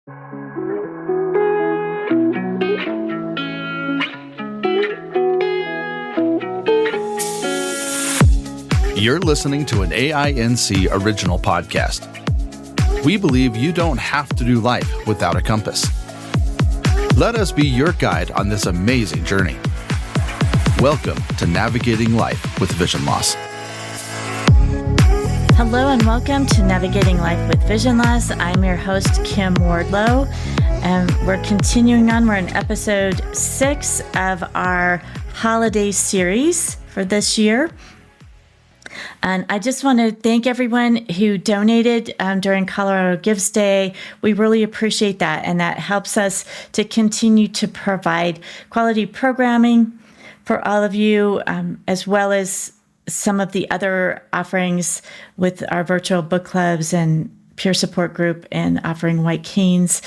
You're listening to an AINC original podcast. We believe you don't have to do life without a compass. Let us be your guide on this amazing journey. Welcome to Navigating Life with Vision Loss. Hello and welcome to Navigating Life with Vision Loss. I'm your host, Kim Wardlow, and we're continuing on. We're in episode 6 of our holiday series for this year. And I just want to thank everyone who donated during Colorado Gives Day. We really appreciate that, and that helps us to continue to provide quality programming for all of you, as well as some of the other offerings with our virtual book clubs and peer support group and offering white canes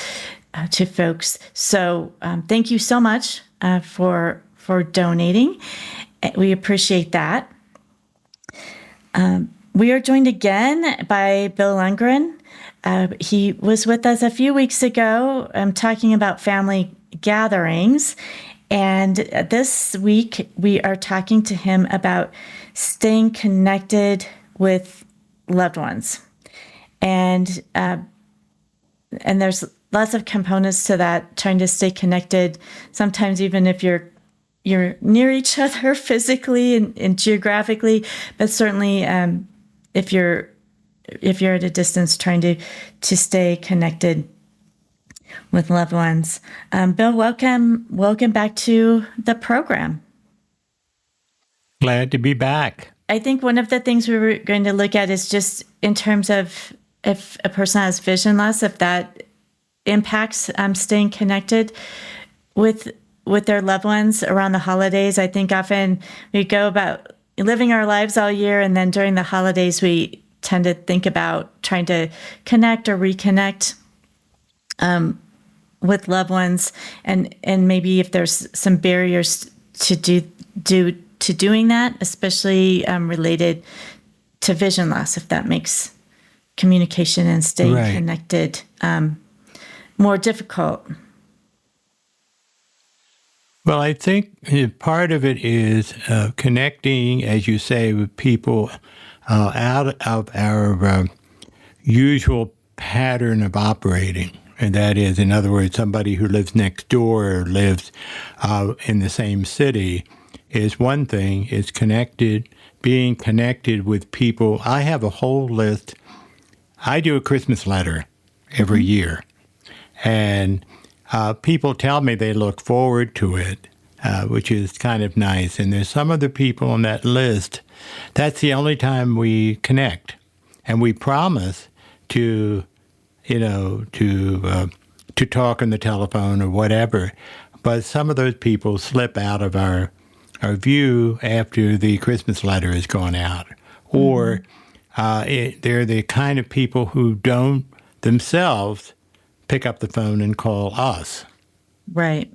to folks. So thank you so much for donating. We appreciate that. We are joined again by Bill Lundgren. He was with us a few weeks ago talking about family gatherings. And this week, we are talking to him about staying connected with loved ones. And there's lots of components to that, trying to stay connected, sometimes even if you're near each other physically and geographically, but certainly if you're at a distance, trying to stay connected with loved ones. Bill, welcome back to the program. Glad to be back. I think one of the things we were going to look at is just in terms of if a person has vision loss, if that impacts staying connected with their loved ones around the holidays. I think often we go about living our lives all year, and then during the holidays, we tend to think about trying to connect or reconnect with loved ones, and maybe if there's some barriers to doing that, especially related to vision loss, if that makes communication and staying connected more difficult. Well, I think part of it is connecting, as you say, with people out of our usual pattern of operating. And that is, in other words, somebody who lives next door or lives in the same city is one thing. It's being connected with people. I have a whole list. I do a Christmas letter every year. And people tell me they look forward to it, which is kind of nice. And there's some other people on that list. That's the only time we connect. And we promise to talk on the telephone or whatever. But some of those people slip out of our view after the Christmas letter has gone out. Or they're the kind of people who don't themselves pick up the phone and call us. Right.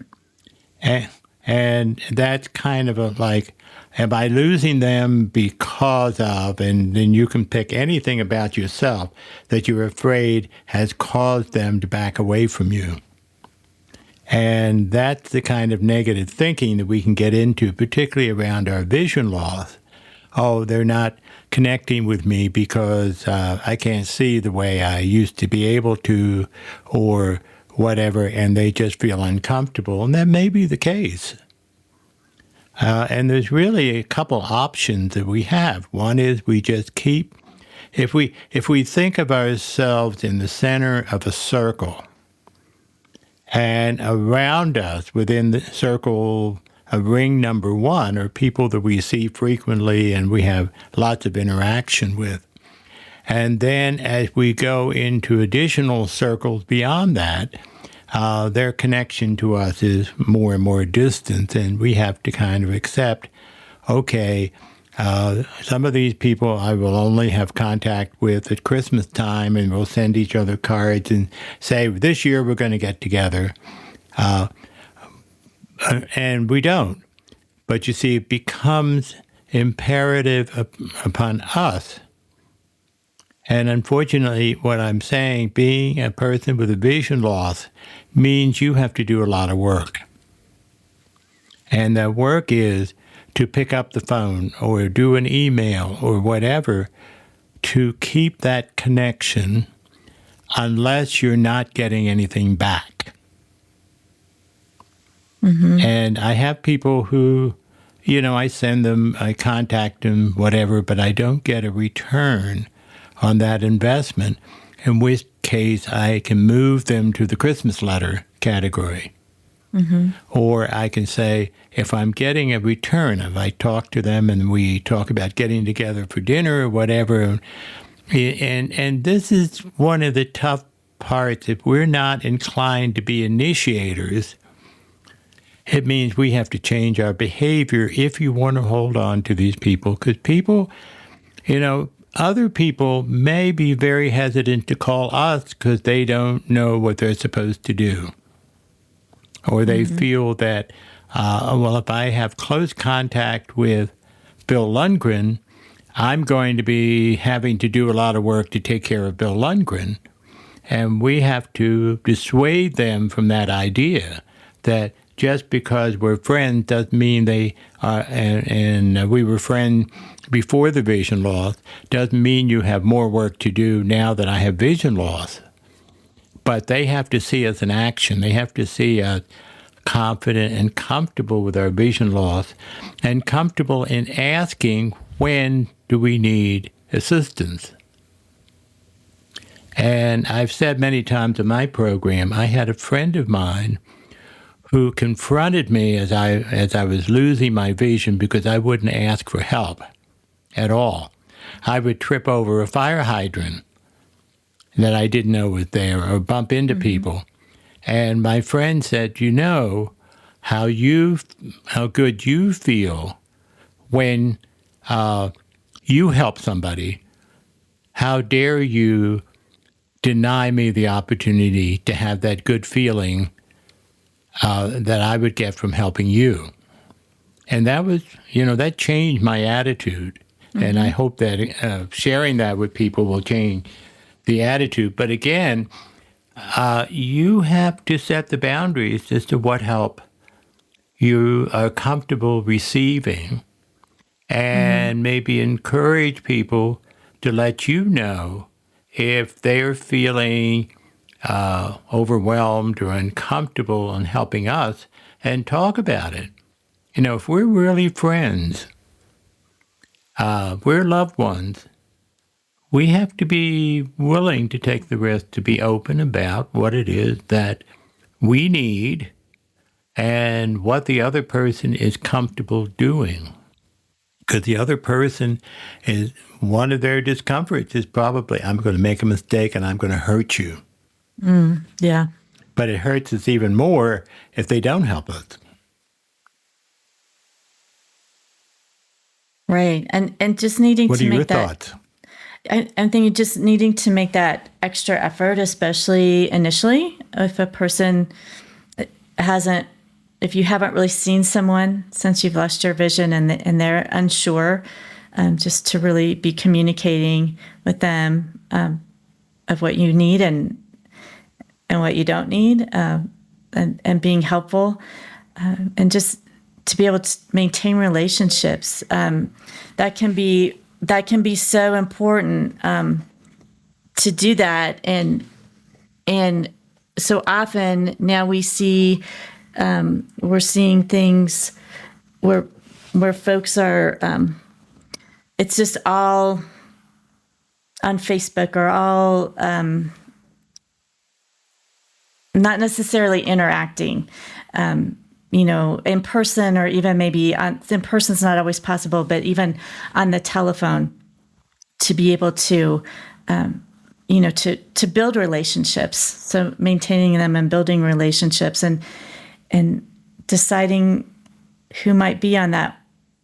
And that's kind of am I losing them because of, and then you can pick anything about yourself that you're afraid has caused them to back away from you. And that's the kind of negative thinking that we can get into, particularly around our vision loss. Oh, they're not connecting with me because I can't see the way I used to be able to, or whatever, and they just feel uncomfortable. And that may be the case. And there's really a couple options that we have. One is we just keep, if we think of ourselves in the center of a circle, and around us, within the circle of ring number 1, are people that we see frequently and we have lots of interaction with. And then as we go into additional circles beyond that, their connection to us is more and more distant, and we have to kind of accept, okay, some of these people I will only have contact with at Christmas time, and we'll send each other cards and say, this year we're going to get together. And we don't. But you see, it becomes imperative upon us And unfortunately, what I'm saying, being a person with a vision loss means you have to do a lot of work. And that work is to pick up the phone or do an email or whatever to keep that connection unless you're not getting anything back. Mm-hmm. And I have people who, I send them, I contact them, whatever, but I don't get a return on that investment, in which case I can move them to the Christmas letter category. Mm-hmm. Or I can say, if I'm getting a return, if I talk to them and we talk about getting together for dinner or whatever, and this is one of the tough parts. If we're not inclined to be initiators, it means we have to change our behavior if you want to hold on to these people. Because people, other people may be very hesitant to call us because they don't know what they're supposed to do. Or they feel that, if I have close contact with Bill Lundgren, I'm going to be having to do a lot of work to take care of Bill Lundgren. And we have to dissuade them from that idea that just because we're friends doesn't mean they are, and we were friends before the vision loss, doesn't mean you have more work to do now that I have vision loss. But they have to see us in action. They have to see us confident and comfortable with our vision loss and comfortable in asking, when do we need assistance? And I've said many times in my program, I had a friend of mine who confronted me as I was losing my vision because I wouldn't ask for help at all. I would trip over a fire hydrant that I didn't know was there or bump into people. And my friend said, how good you feel when you help somebody. How dare you deny me the opportunity to have that good feeling that I would get from helping you. And that was, that changed my attitude. Mm-hmm. And I hope that sharing that with people will change the attitude. But again, you have to set the boundaries as to what help you are comfortable receiving, and maybe encourage people to let you know if they're feeling overwhelmed or uncomfortable in helping us, and talk about it. If we're really friends, we're loved ones, we have to be willing to take the risk to be open about what it is that we need and what the other person is comfortable doing. Because the other person is, one of their discomforts is probably, I'm going to make a mistake and I'm going to hurt you. Yeah. But it hurts us even more if they don't help us. Right. And just needing what to make that. What are your thoughts? I'm thinking just needing to make that extra effort, especially initially, if a person if you haven't really seen someone since you've lost your vision and they're unsure, just to really be communicating with them of what you need and what you don't need, and being helpful, and just to be able to maintain relationships. That can be so important to do that, and so often now we're seeing things where folks are. It's just all on Facebook or all not necessarily interacting. In person, or even maybe in person is not always possible, but even on the telephone, to be able to, to build relationships. So maintaining them and building relationships, and deciding who might be on that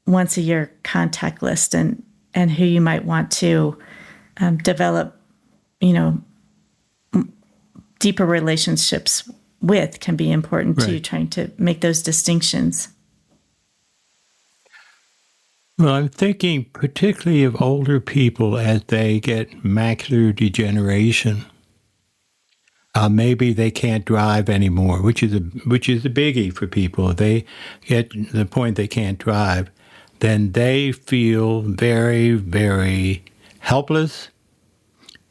once a year contact list, and who you might want to develop, deeper relationships with can be important too, trying to make those distinctions. Well, I'm thinking particularly of older people as they get macular degeneration. Maybe they can't drive anymore, which is a biggie for people. If they get to the point they can't drive, then they feel very, very helpless.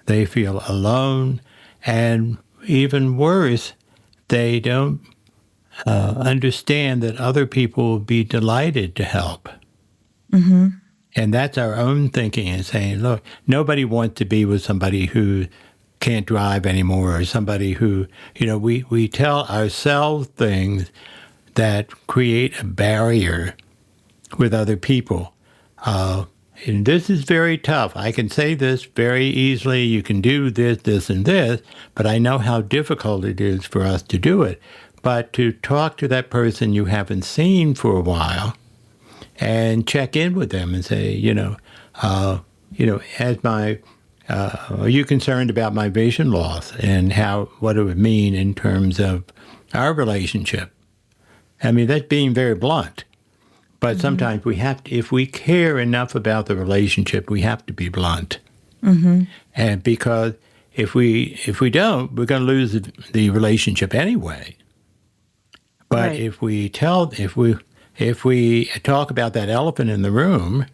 They feel alone, and even worse, they don't understand that other people will be delighted to help. Mm-hmm. And that's our own thinking and saying, look, nobody wants to be with somebody who can't drive anymore, or somebody who, we tell ourselves things that create a barrier with other people. And this is very tough. I can say this very easily. You can do this, this, and this, but I know how difficult it is for us to do it. But to talk to that person you haven't seen for a while and check in with them and say, are you concerned about my vision loss and what it would mean in terms of our relationship? I mean, that's being very blunt. But mm-hmm. sometimes we have to, if we care enough about the relationship, we have to be blunt. Mm-hmm. And because if we don't, we're going to lose the relationship anyway. But right. if we talk about that elephant in the room,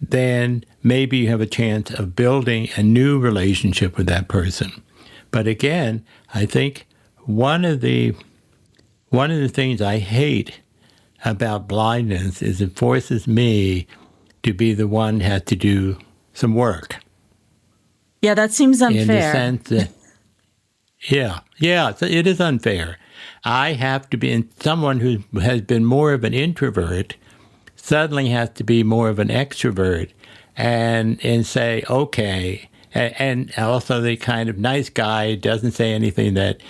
then maybe you have a chance of building a new relationship with that person. But again, I think one of the things I hate about blindness is it forces me to be the one who has to do some work. Yeah, that seems unfair. In the sense that, it is unfair. I have to be, and someone who has been more of an introvert suddenly has to be more of an extrovert and say, okay, and also the kind of nice guy doesn't say anything that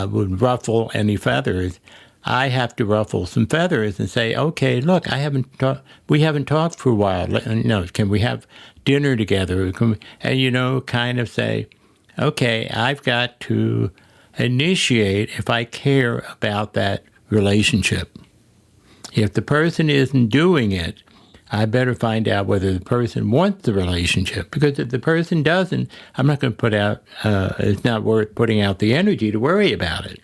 would ruffle any feathers. I have to ruffle some feathers and say, okay, look, we haven't talked for a while. Can we have dinner together? And, kind of say, okay, I've got to initiate if I care about that relationship. If the person isn't doing it, I better find out whether the person wants the relationship. Because if the person doesn't, I'm not going to it's not worth putting out the energy to worry about it.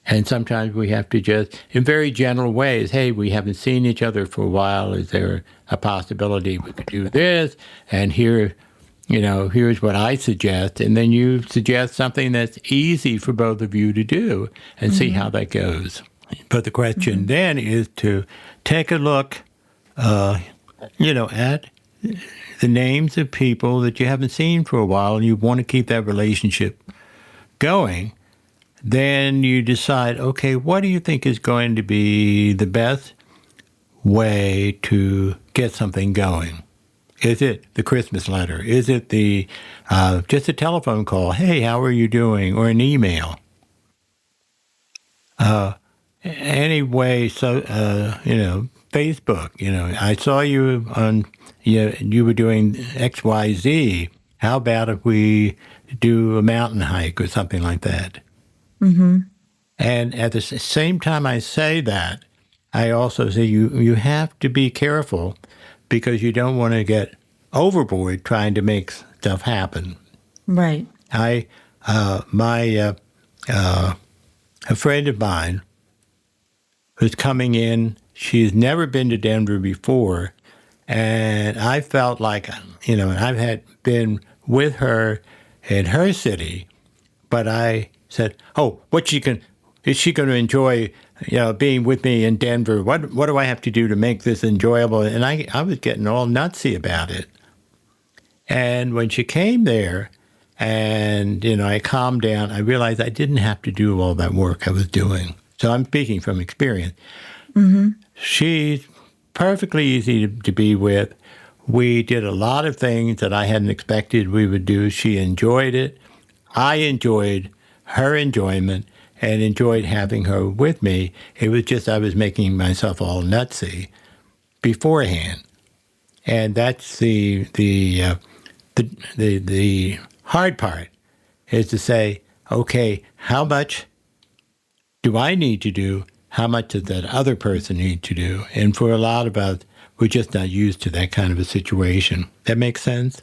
And sometimes we have to just, in very general ways, hey, we haven't seen each other for a while. Is there a possibility we could do this? And here's what I suggest. And then you suggest something that's easy for both of you to do and mm-hmm. see how that goes. But the question mm-hmm. then is to take a look, at the names of people that you haven't seen for a while and you want to keep that relationship going. Then you decide, okay, what do you think is going to be the best way to get something going? Is it the Christmas letter? Is it the just a telephone call? Hey, how are you doing? Or an email? Anyway, so Facebook. I saw you on. You were doing XYZ. How about if we do a mountain hike or something like that? Mm-hmm. And at the same time I say that, I also say you have to be careful because you don't want to get overboard trying to make stuff happen. Right. A friend of mine who's coming in, she's never been to Denver before, and I felt like, I've been with her in her city, but I said, "Oh, is she going to enjoy, being with me in Denver? What do I have to do to make this enjoyable?" And I was getting all nutsy about it. And when she came there, and I calmed down, I realized I didn't have to do all that work I was doing. So I'm speaking from experience. Mm-hmm. She's perfectly easy to be with. We did a lot of things that I hadn't expected we would do. She enjoyed it. I enjoyed her enjoyment and enjoyed having her with me. It was just I was making myself all nutsy beforehand. And that's the hard part, is to say, okay, how much do I need to do how much does that other person need to do? And for a lot of us, we're just not used to that kind of a situation. That makes sense?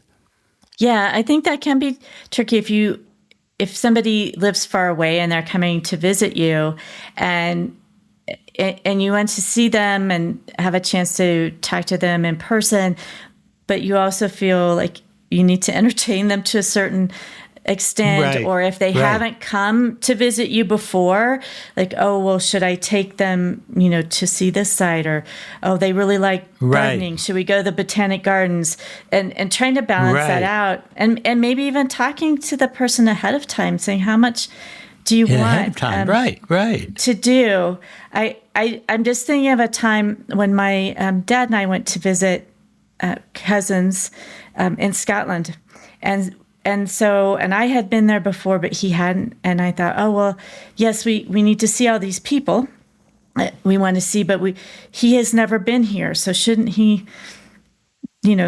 Yeah, I think that can be tricky if somebody lives far away and they're coming to visit you, and you want to see them and have a chance to talk to them in person, but you also feel like you need to entertain them to a certain extent, Right, or if they right. haven't come to visit you before, like, oh, well, should I take them, to see this site? Or, oh, they really like Right. gardening. Should we go to the Botanic Gardens? And trying to balance that Right. out. And maybe even talking to the person ahead of time, saying, how much do you And want ahead of time. Right. to do? I'm just thinking of a time when my dad and I went to visit cousins in Scotland. And I had been there before, but he hadn't. And I thought, oh, well, yes, we need to see all these people we want to see, but he has never been here. So shouldn't he,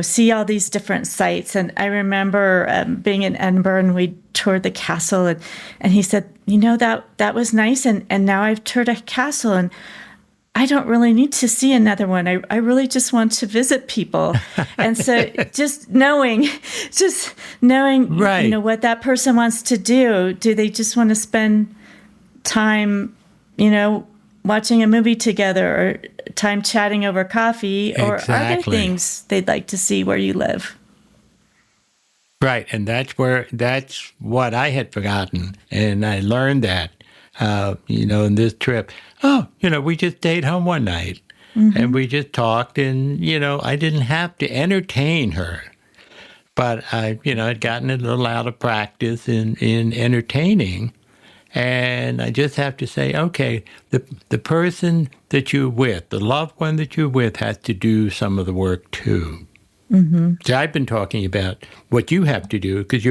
see all these different sites? And I remember being in Edinburgh, and we toured the castle, and he said, that was nice. And now I've toured a castle, and I don't really need to see another one. I really just want to visit people. And so just knowing, Right. what that person wants to do. Do they just want to spend time, watching a movie together, or time chatting over coffee, or are there Exactly. things they'd like to see where you live? Right. And that's what I had forgotten. And I learned that, in this trip. Oh, we just stayed home one night, and we just talked, and, I didn't have to entertain her. But I'd gotten a little out of practice in entertaining. And I just have to say, okay, the person that you're with, the loved one that you're with, has to do some of the work too. Mm-hmm. So I've been talking about what you have to do, because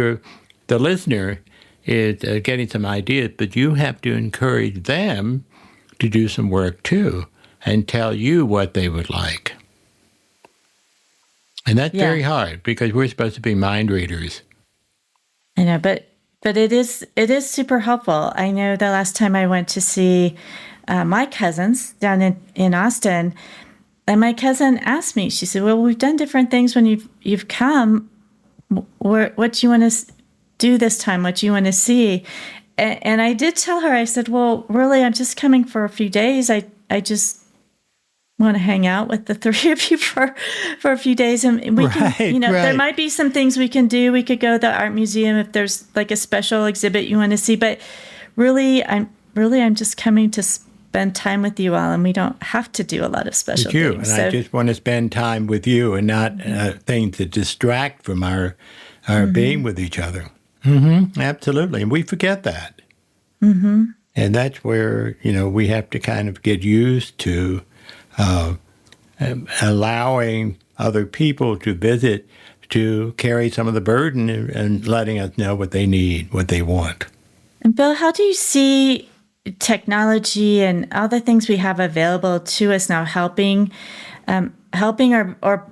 the listener is getting some ideas, but you have to encourage them to do some work too, and tell you what they would like. And that's very hard, because we're supposed to be mind readers. I know, but it is super helpful. I know the last time I went to see my cousins down in Austin, and my cousin asked me, she said, well, we've done different things when you've come. What do you want to do this time? What do you want to see? And I did tell her, I said, well, really, I'm just coming for a few days. I just want to hang out with the three of you for a few days. And we can, Right. there might be some things we can do. We could go to the art museum if there's like a special exhibit you want to see. But really, I'm just coming to spend time with you all, and we don't have to do a lot of special things. And I just want to spend time with you, and not things that distract from our being with each other. Mm-hmm. Absolutely. And we forget that. Mm-hmm. And that's where, we have to kind of get used to allowing other people to visit, to carry some of the burden, and letting us know what they need, what they want. And Bill, how do you see technology and all the things we have available to us now helping or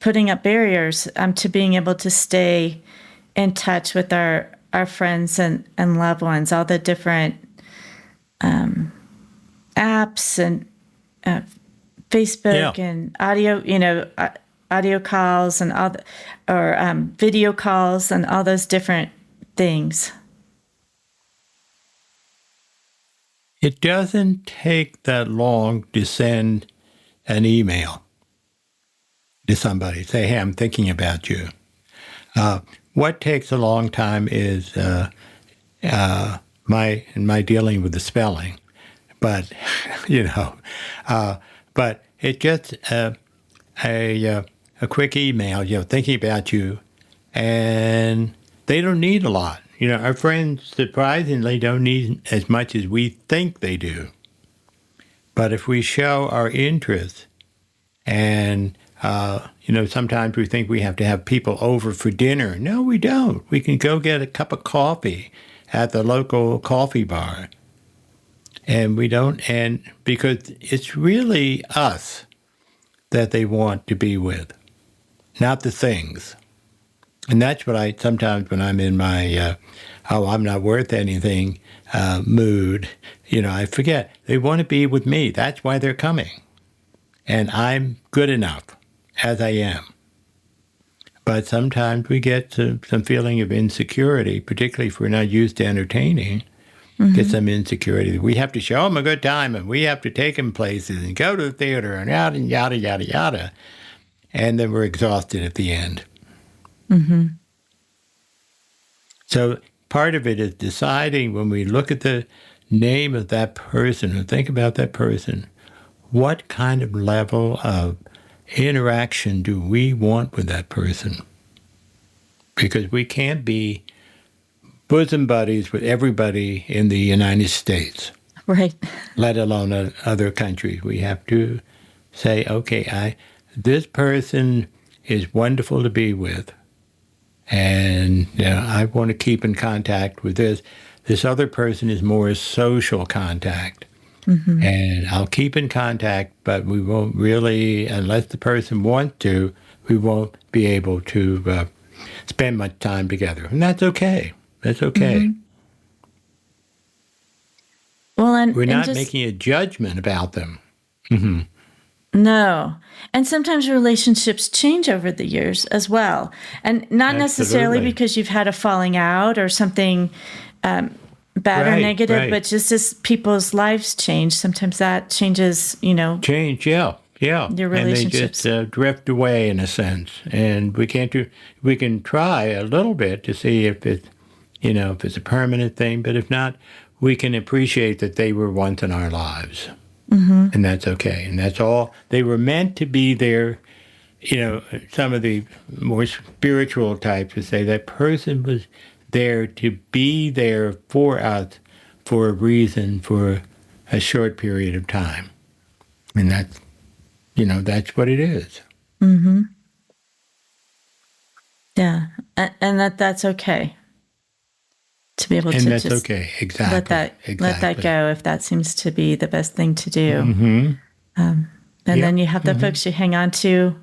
putting up barriers to being able to stay in touch with our friends and loved ones, all the different apps and Facebook and audio calls and video calls and all those different things? It doesn't take that long to send an email to somebody. Say, hey, I'm thinking about you. What takes a long time is my dealing with the spelling. But, but it just a quick email, thinking about you, and they don't need a lot. Our friends surprisingly don't need as much as we think they do. But if we show our interest, and sometimes we think we have to have people over for dinner. No, we don't. We can go get a cup of coffee at the local coffee bar. And we don't, and because it's really us that they want to be with, not the things. And that's what sometimes when I'm in my oh, I'm not worth anything mood. I forget. They want to be with me. That's why they're coming. And I'm good enough as I am. But sometimes we get some feeling of insecurity, particularly if we're not used to entertaining. Get some insecurity. We have to show them a good time, and we have to take them places and go to the theater and yada, yada, yada, yada. And then we're exhausted at the end. So part of it is deciding when we look at the name of that person or think about that person, what kind of level of interaction do we want with that person? Because we can't be bosom buddies with everybody in the United States, Right. let alone other countries. We have to say, okay, this person is wonderful to be with, and I want to keep in contact with this. This other person is more social contact, and I'll keep in contact, but we won't really, unless the person wants to, we won't be able to spend much time together, and that's okay. That's okay. Well, and we're not just, making a judgment about them. No. And sometimes relationships change over the years as well. And not necessarily Absolutely. because you've had a falling out or something bad or negative, but just as people's lives change, sometimes that changes, Change, yeah. your relationships. And they just drift away in a sense. And we can try a little bit to see if it's, if it's a permanent thing, but if not, we can appreciate that they were once in our lives. And that's okay. And that's all. They were meant to be there. Some of the more spiritual types would say that person was there to be there for us for a reason, for a short period of time. And that's, that's what it is. Yeah. And that's okay. To be able to that's just okay. Exactly. let that go if that seems to be the best thing to do. And then you have the folks you hang on to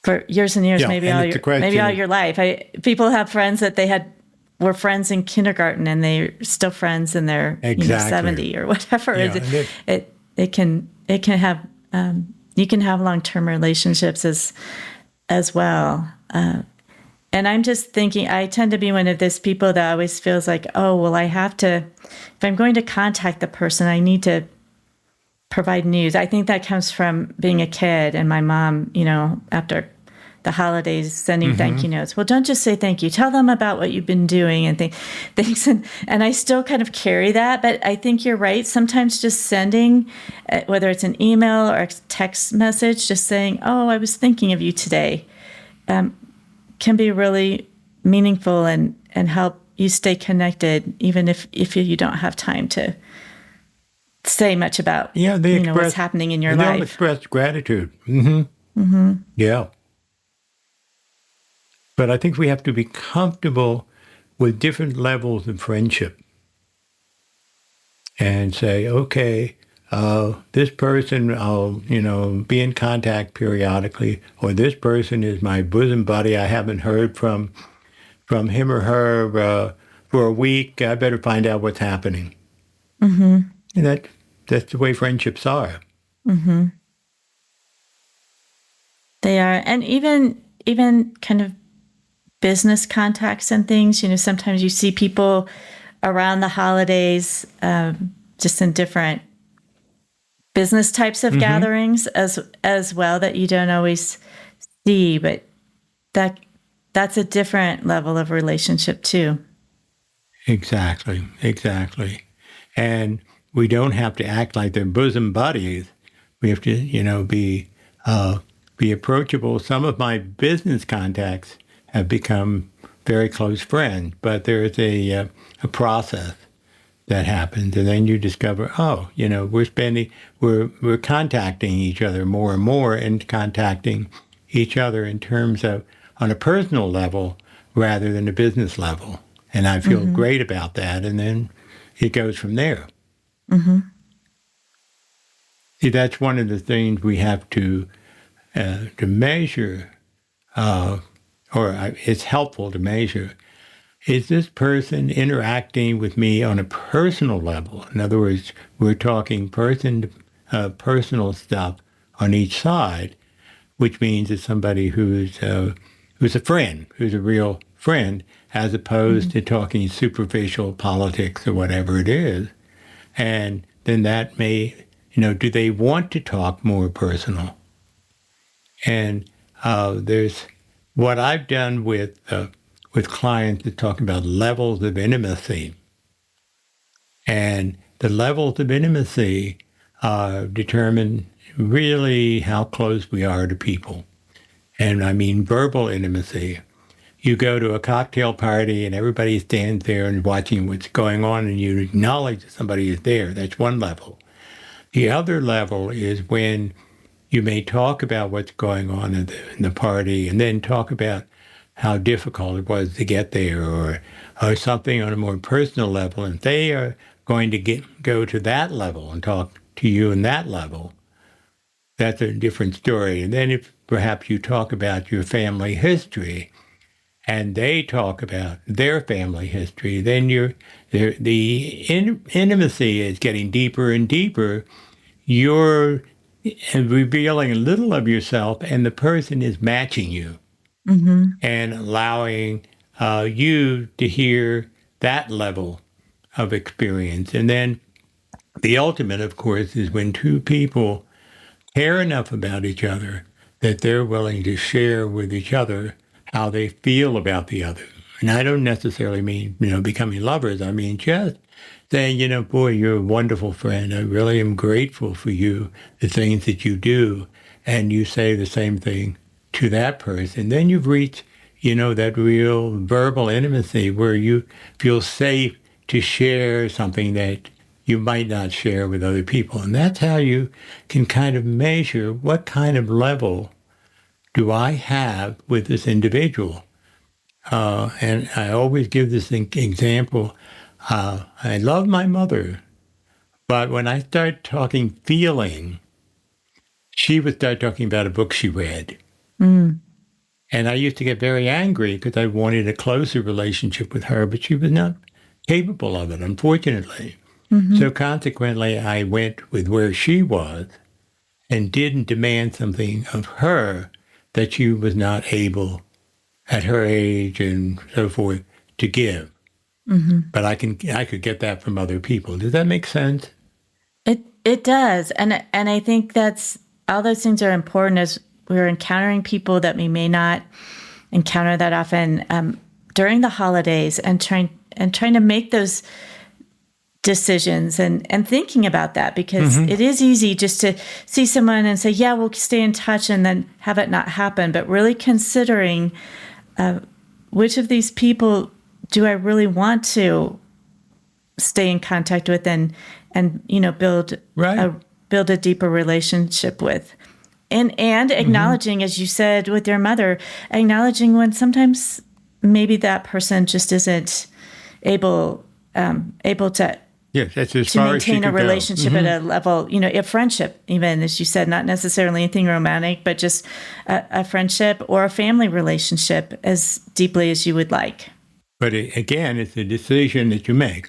for years and years, maybe all your life. People have friends that were friends in kindergarten and they're still friends and they're 70 or whatever. Yeah, It can have you can have long-term relationships as well. And I'm just thinking, I tend to be one of those people that always feels like, oh, well, I have to, if I'm going to contact the person, I need to provide news. I think that comes from being a kid and my mom, after the holidays, sending thank you notes. Well, don't just say thank you. Tell them about what you've been doing and things. And I still kind of carry that, but I think you're right. Sometimes just sending, whether it's an email or a text message, just saying, oh, I was thinking of you today. Can be really meaningful and help you stay connected, even if you don't have time to say much about what's happening in your life. They'll express gratitude. Yeah. But I think we have to be comfortable with different levels of friendship and say, okay, this person, I'll, be in contact periodically, or this person is my bosom buddy. I haven't heard from him or her for a week. I better find out what's happening. And that's the way friendships are. They are. And even kind of business contacts and things, sometimes you see people around the holidays, just in different business types of gatherings as well that you don't always see, but that's a different level of relationship too. Exactly. And we don't have to act like they're bosom buddies. We have to, be approachable. Some of my business contacts have become very close friends, but there is a process that happens, and then you discover, we're contacting each other more and more, and contacting each other in terms of on a personal level rather than a business level, and I feel great about that. And then it goes from there. See, that's one of the things we have to measure, or it's helpful to measure is this person interacting with me on a personal level? In other words, we're talking personal stuff on each side, which means it's somebody who's a friend, who's a real friend, as opposed to talking superficial politics or whatever it is. And then that may, do they want to talk more personal? And there's what I've done with clients is talk about levels of intimacy. And the levels of intimacy determine really how close we are to people. And I mean verbal intimacy. You go to a cocktail party and everybody stands there and watching what's going on and you acknowledge that somebody is there. That's one level. The other level is when you may talk about what's going on in the party and then talk about how difficult it was to get there or something on a more personal level. And they are going to go to that level and talk to you in that level. That's a different story. And then if perhaps you talk about your family history and they talk about their family history, then the intimacy is getting deeper and deeper. You're revealing a little of yourself, and the person is matching you and allowing you to hear that level of experience. And then the ultimate, of course, is when two people care enough about each other that they're willing to share with each other how they feel about the other. And I don't necessarily mean, becoming lovers. I mean just saying, boy, you're a wonderful friend. I really am grateful for you, the things that you do. And you say the same thing to that person. Then you've reached, that real verbal intimacy where you feel safe to share something that you might not share with other people. And that's how you can kind of measure what kind of level do I have with this individual. And I always give this example. I love my mother, but when I start talking feeling, she would start talking about a book she read. And I used to get very angry because I wanted a closer relationship with her, but she was not capable of it, unfortunately. So consequently, I went with where she was and didn't demand something of her that she was not able at her age and so forth to give. But I could get that from other people. Does that make sense? It does. And I think that's all those things are important as we're encountering people that we may not encounter that often during the holidays and trying to make those decisions and thinking about that, because it is easy just to see someone and say, yeah, we'll stay in touch and then have it not happen. But really considering which of these people do I really want to stay in contact with and build a deeper relationship with. And acknowledging, as you said with your mother, acknowledging when sometimes maybe that person just isn't able to that's as to far as she maintain a could go. relationship at a level, a friendship, even as you said, not necessarily anything romantic, but just a friendship or a family relationship as deeply as you would like. But again, it's a decision that you make.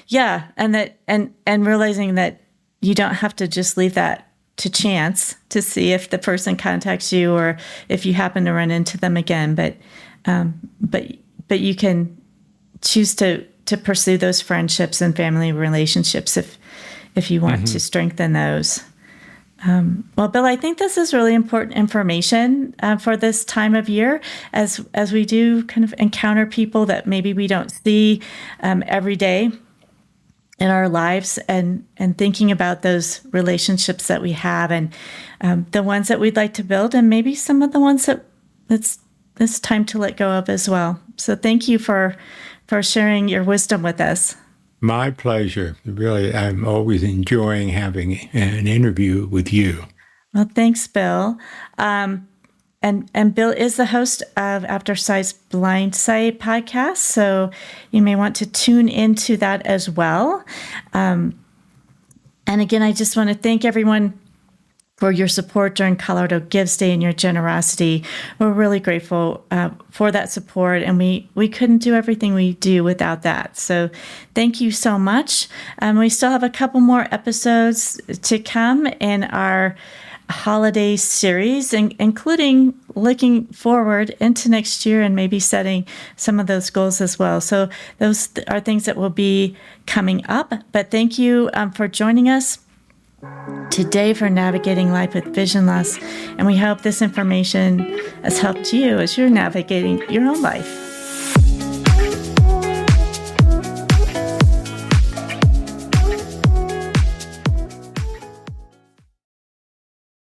Yeah, and realizing that you don't have to just leave that to chance to see if the person contacts you or if you happen to run into them again. But you can choose to pursue those friendships and family relationships if you want to strengthen those. Well, Bill, I think this is really important information for this time of year as we do kind of encounter people that maybe we don't see every day in our lives, and thinking about those relationships that we have and the ones that we'd like to build, and maybe some of the ones that it's time to let go of as well. So thank you for sharing your wisdom with us. My pleasure. Really, I'm always enjoying having an interview with you. Well, thanks, Bill. And Bill is the host of After Sight's Blind Sight podcast, so you may want to tune into that as well. And again, I just want to thank everyone for your support during Colorado Gives Day and your generosity. We're really grateful for that support, and we couldn't do everything we do without that. So thank you so much. We still have a couple more episodes to come in our holiday series, including looking forward into next year and maybe setting some of those goals as well. So those are things that will be coming up. But thank you for joining us today for Navigating Life with Vision Loss, and we hope this information has helped you as you're navigating your own life.